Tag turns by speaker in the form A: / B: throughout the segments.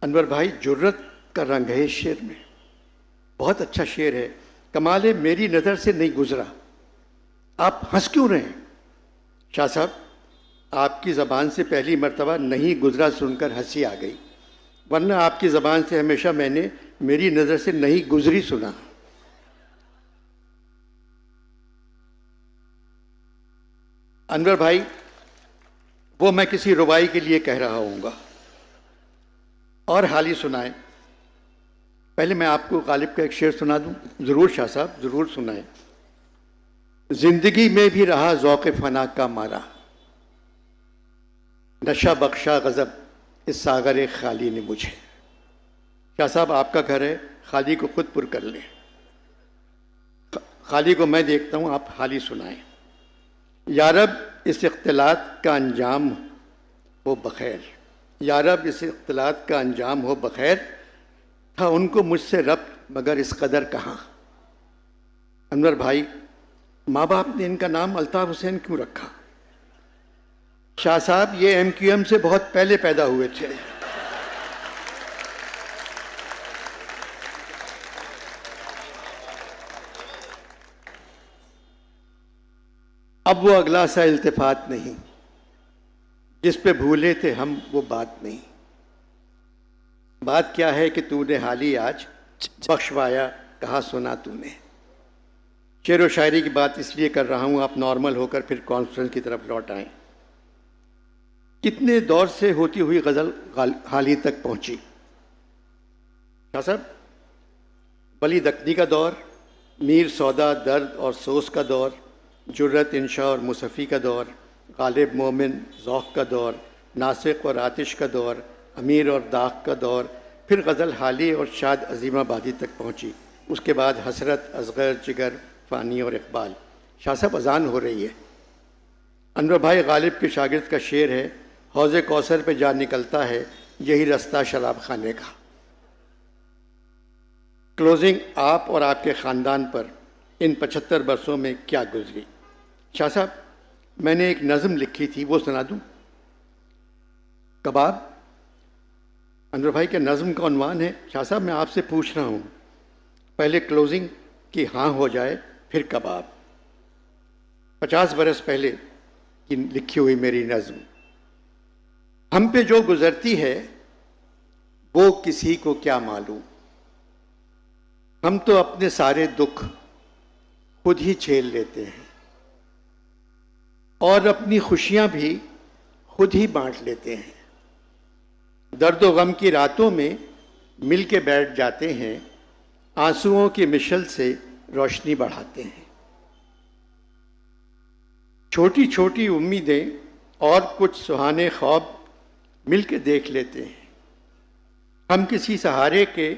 A: अनवर भाई, जुर्रत का रंग है इस शेर में। बहुत अच्छा शेर है। कमाल है, मेरी नज़र से नहीं गुजरा। आप हंस क्यों रहे हैं शाह साहब? आपकी ज़बान से पहली मर्तबा नहीं गुजरा सुनकर हंसी आ गई, वरना आपकी ज़बान से हमेशा मैंने मेरी नज़र से नहीं गुजरी सुना। अनवर भाई, वो मैं किसी रुबाई के लिए कह रहा हूँगा और हाल ही सुनाए। पहले मैं आपको गालिब का एक शेर सुना दूं। ज़रूर शाह साहब, ज़रूर सुनाए। जिंदगी में भी रहा ज़ौक़ फ़ना का मारा, नशा बख्शा गज़ब इस सागर खाली ने मुझे। शाह साहब, आपका घर है, खाली को खुद पुर कर लें। खाली को मैं देखता हूँ, आप हाल ही सुनाएं। यारब इस इख्तिलात का अंजाम हो बखैर, यारब इस इख्तिलात का अंजाम हो बखैर, था उनको मुझसे रब्त मगर इस कदर कहाँ। अनवर भाई, माँ बाप ने इनका नाम अल्ताफ़ हुसैन क्यों रखा? शाह साहब, ये MQM से बहुत पहले पैदा हुए थे। अब वो अगला सा इल्तिफात नहीं, जिस पे भूले थे हम वो बात नहीं। बात क्या है कि तूने हाली आज बख्शवाया, कहा सुना तूने। शेर व शायरी की बात इसलिए कर रहा हूँ, आप नॉर्मल होकर फिर कॉन्फ्रेंस की तरफ लौट आएँ। कितने दौर से होती हुई गज़ल हाल ही तक पहुँची। शाह साहब, बली दक्नी का दौर, मीर सौदा दर्द और सोस का दौर, जुर्रत इंशा और मुसफ़ी का दौर, गालिब मोमिन ज़ौक़ का दौर, नासिक और आतिश का दौर, अमीर और दाग का दौर, फिर गज़ल हाली और शाद अज़ीमाबादी तक पहुँची। उसके बाद हसरत, असग़र, जिगर, फ़ानी और इक़बाल। शाह साहब, अज़ान हो रही है। अनवर भाई, गालिब के शागिर्द का शेर है, हौज़े कौसर पे जा निकलता है यही रास्ता शराब खाने का। क्लोजिंग आप और आपके ख़ानदान पर इन 75 बरसों में क्या गुजरी। शाह साहब, मैंने एक नज़म लिखी थी, वो सुना दूँ? कबाब। अनवर भाई के नज़म का उन्वान है। शाह साहब, मैं आपसे पूछ रहा हूँ, पहले क्लोजिंग की हाँ हो जाए, फिर कबाब। 50 बरस पहले की लिखी हुई मेरी नज़म। हम पे जो गुजरती है वो किसी को क्या मालूम, हम तो अपने सारे दुख खुद ही झेल लेते हैं और अपनी खुशियां भी खुद ही बांट लेते हैं। दर्द व गम की रातों में मिल के बैठ जाते हैं, आंसुओं की मिशल से रोशनी बढ़ाते हैं। छोटी छोटी उम्मीदें और कुछ सुहाने ख्वाब मिल के देख लेते हैं। हम किसी सहारे के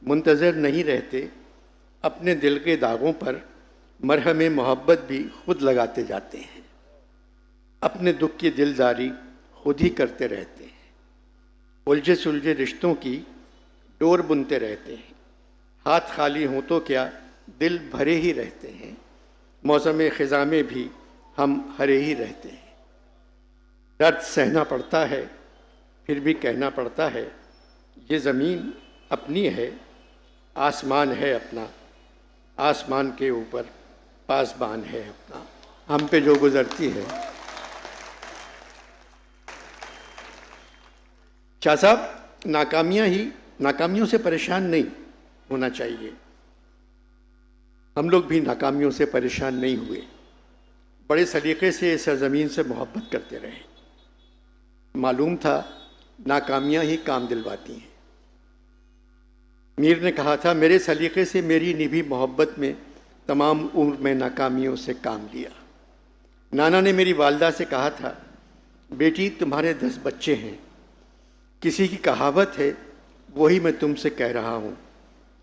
A: मुंतज़र नहीं रहते, अपने दिल के दागों पर मरहम मोहब्बत भी खुद लगाते जाते हैं। अपने दुख की दिलदारी खुद ही करते रहते हैं, उलझे सुलझे रिश्तों की डोर बुनते रहते हैं। हाथ खाली हों तो क्या दिल भरे ही रहते हैं, मौसम ख़िज़ा में भी हम हरे ही रहते हैं। दर्द सहना पड़ता है फिर भी कहना पड़ता है, ये ज़मीन अपनी है आसमान है अपना, आसमान के ऊपर पासबान है अपना। हम पे जो गुजरती है। शाह साहब, नाकामियों से परेशान नहीं होना चाहिए। हम लोग भी नाकामियों से परेशान नहीं हुए, बड़े सलीक़े से इस सरज़मीन से मोहब्बत करते रहे। मालूम था नाकामियाँ ही काम दिलवाती हैं। मीर ने कहा था, मेरे सलीक़े से मेरी निभी मोहब्बत में तमाम उम्र में नाकामियों से काम लिया। नाना ने मेरी वालदा से कहा था, बेटी तुम्हारे 10 बच्चे हैं, किसी की कहावत है वही मैं तुमसे कह रहा हूँ।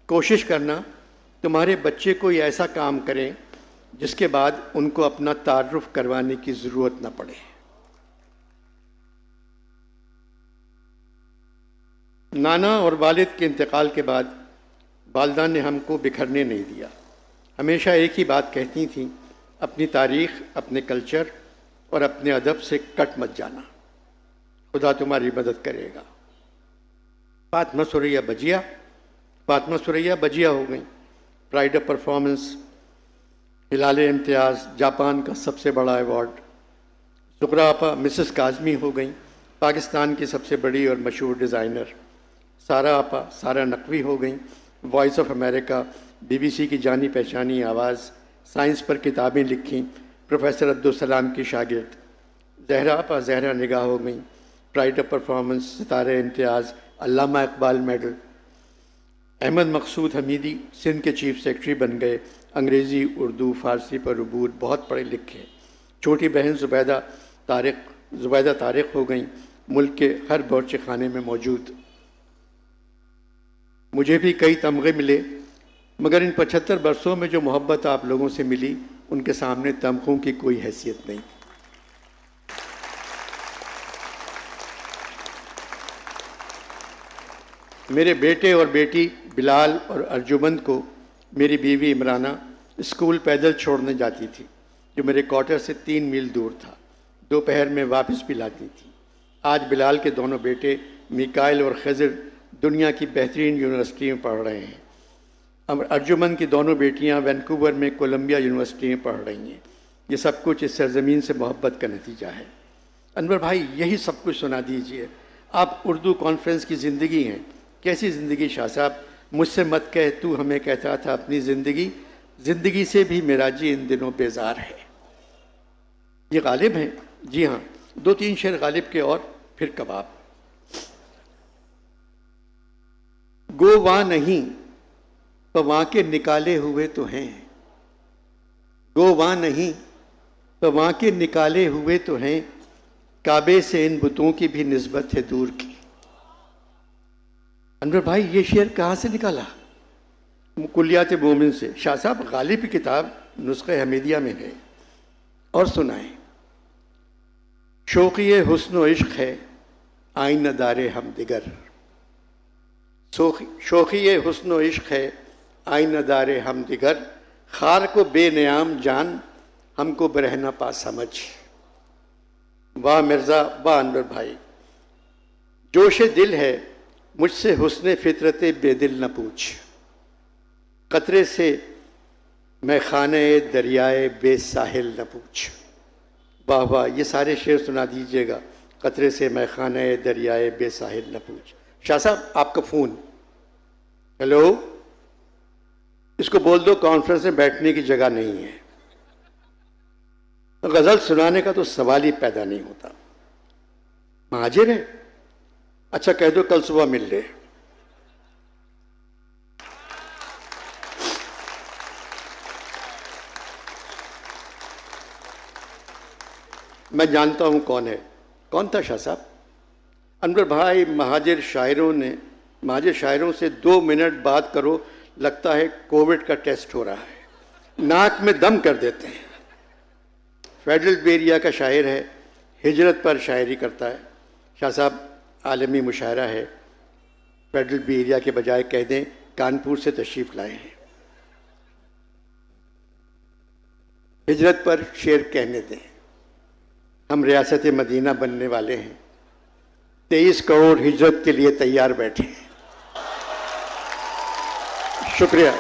A: कोशिश करना तुम्हारे बच्चे कोई ऐसा काम करें जिसके बाद उनको अपना तारुफ करवाने की ज़रूरत न पड़े। नाना और वालिद के इंतकाल के बाद वालदा ने हमको बिखरने नहीं दिया। हमेशा एक ही बात कहती थीं, अपनी तारीख़, अपने कल्चर और अपने अदब से कट मत जाना, खुदा तुम्हारी मदद करेगा। फातिमा सुरैया बजिया हो गई। Pride of performance, Hilal Imtiaz, Japan का सबसे बड़ा अवार्ड। शुक्रा आपा मिसेस काज़मी हो गई, पाकिस्तान की सबसे बड़ी और मशहूर डिज़ाइनर। सारा आपा सारा नकवी हो गई, वॉइस ऑफ अमेरिका, BBC की जानी पहचानी आवाज़, साइंस पर किताबें लिखी, प्रोफेसर अब्दुल सलाम की शागिर्द। जहरा आपा जहरा निगाह हो गई, प्राइड ऑफ परफॉर्मेंस, सितारे इम्तियाज़, अल्लामा इकबाल मेडल। अहमद मकसूद हमीदी सिंध के चीफ सेक्रेटरी बन गए, अंग्रेज़ी उर्दू फ़ारसी पर अबूर, बहुत पढ़े लिखे। छोटी बहन ज़ुबैदा तारिक हो गई, मुल्क के हर बावर्ची खाने में मौजूद। मुझे भी कई तमगे मिले, मगर इन 75 बरसों में जो मोहब्बत आप लोगों से मिली, उनके सामने तमगों की कोई हैसियत नहीं। मेरे बेटे और बेटी बिलाल और अर्जुमंद को मेरी बीवी इमराना स्कूल पैदल छोड़ने जाती थी, जो मेरे क्वार्टर से 3 मील दूर था। दोपहर में वापस भी लाती थी। आज बिलाल के दोनों बेटे मिकाइल और खज़र दुनिया की बेहतरीन यूनिवर्सिटी में पढ़ रहे हैं। अब अर्जुमंद की दोनों बेटियां वैंकूवर में कोलंबिया यूनिवर्सिटी में पढ़ रही हैं। ये सब कुछ इस सरजमीन से मोहब्बत का नतीजा है। अनवर भाई, यही सब कुछ सुना दीजिए। आप उर्दू कॉन्फ्रेंस की ज़िंदगी हैं। कैसी ज़िंदगी शाह साहब? मुझसे मत कह, तू हमें कहता था अपनी ज़िंदगी से भी मेरा जी इन दिनों बेजार है। ये गालिब हैं? जी हाँ, 2-3 शेर गालिब के और फिर कबाब। गो वहाँ नहीं तो वहाँ के निकाले हुए तो हैं, गो वहाँ नहीं तो वहाँ के निकाले हुए तो हैं, काबे से इन बुतों की भी निस्बत है दूर की। अनवर भाई, ये शेर कहाँ से निकाला? कुलियात मोमिन से। शाह साहब, गालिब की किताब नुस्खे हमीदिया में है। और सुनाएं। शौक़िए हुस्न व इश्क है आईना दारे हम दिगर, शौक़िए हुस्न व इश्क है आईना दारे हम दिगर, खार को बेनियाम जान हमको बरहना पा समझ। वाह मिर्ज़ा, वाह अनवर भाई। जोश दिल है मुझसे हुस्न फितरत बेदिल न पूछ, कतरे से मैं खाने दरियाए बेसाहिल न पूछ। वाह वाह, ये सारे शेर सुना दीजिएगा। कतरे से मैं खाने दरियाए बेसाहिल न पूछ। शाह साहब, आपका फ़ोन। हेलो, इसको बोल दो कॉन्फ्रेंस में बैठने की जगह नहीं है। गज़ल सुनाने का तो सवाल ही पैदा नहीं होता। महाजिर है? अच्छा, कह दो कल सुबह मिल ले। मैं जानता हूं कौन है। कौन था शाह साहब? अनवर भाई, महाजिर शायरों से 2 मिनट बात करो, लगता है कोविड का टेस्ट हो रहा है। नाक में दम कर देते हैं। फेडरल बेरिया का शायर है, हिजरत पर शायरी करता है। शाह साहब, आलमी मुशायरा है। फेडरल बेरिया के बजाय कह दें कानपुर से तशरीफ़ लाए हैं। हिजरत पर शेर कहने दें। हम रियासत मदीना बनने वाले हैं। 23 करोड़ हिजरत के लिए तैयार बैठे हैं। शुक्रिया।